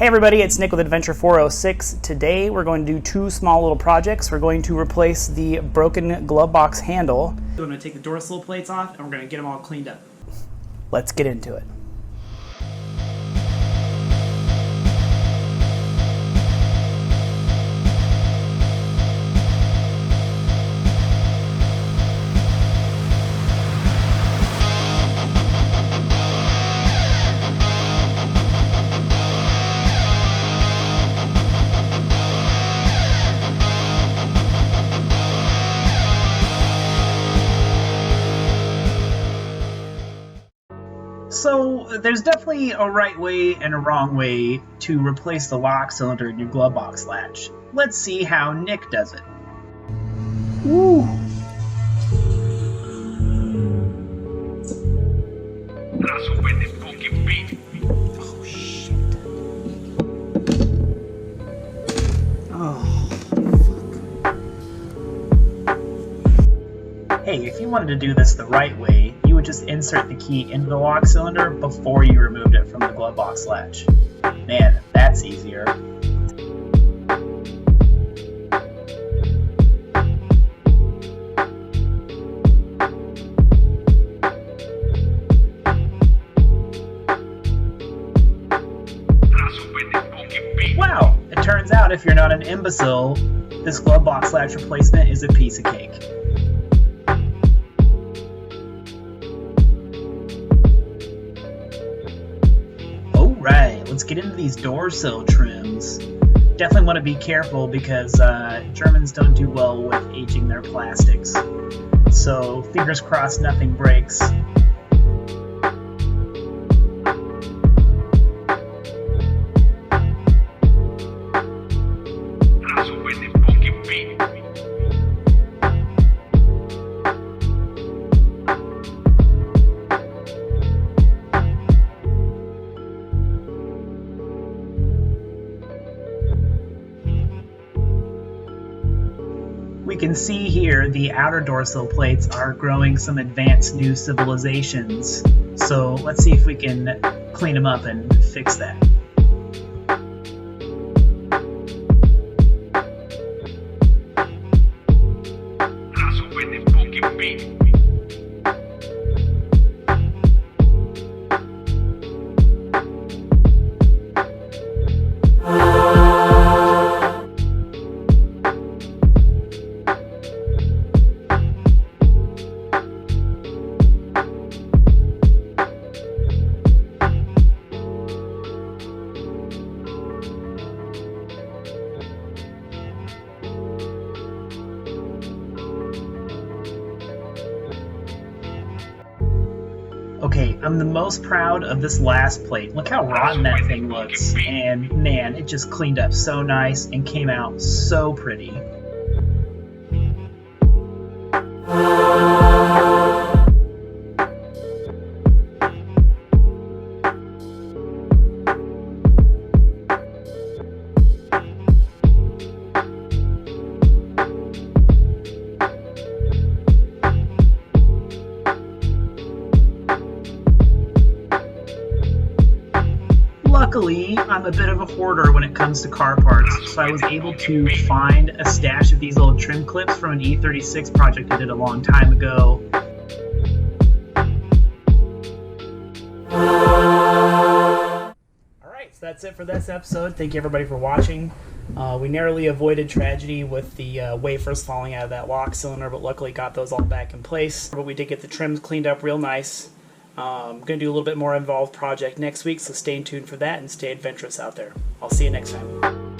Hey everybody, it's Nick with Adventure 406. Today we're going to do two small little projects. We're going to replace the broken glove box handle. I'm going to take the door sill plates off and we're going to get them all cleaned up. Let's get into it. So there's definitely a right way and a wrong way to replace the lock cylinder in your glove box latch. Let's see how Nick does it. Woo! Oh shit. Oh fuck. Hey, if you wanted to do this the right way, you would just insert the key into the lock cylinder before you removed it from the glove box latch. Man, that's easier. Wow! It turns out if you're not an imbecile, this glove box latch replacement is a piece of cake. Right, let's get into these door sill trims. Definitely want to be careful because Germans don't do well with aging their plastics. So fingers crossed nothing breaks. We can see here the outer door sill plates are growing some advanced new civilizations. So let's see if we can clean them up and fix that. Okay, I'm the most proud of this last plate. Look how rotten that thing looks. And man, it just cleaned up so nice and came out so pretty. Luckily, I'm a bit of a hoarder when it comes to car parts, so I was able to find a stash of these little trim clips from an E36 project I did a long time ago. Alright, so that's it for this episode. Thank you everybody for watching. We narrowly avoided tragedy with the wafers falling out of that lock cylinder, but luckily got those all back in place. But we did get the trims cleaned up real nice. I'm going to do a little bit more involved project next week, so stay tuned for that and stay adventurous out there. I'll see you next time.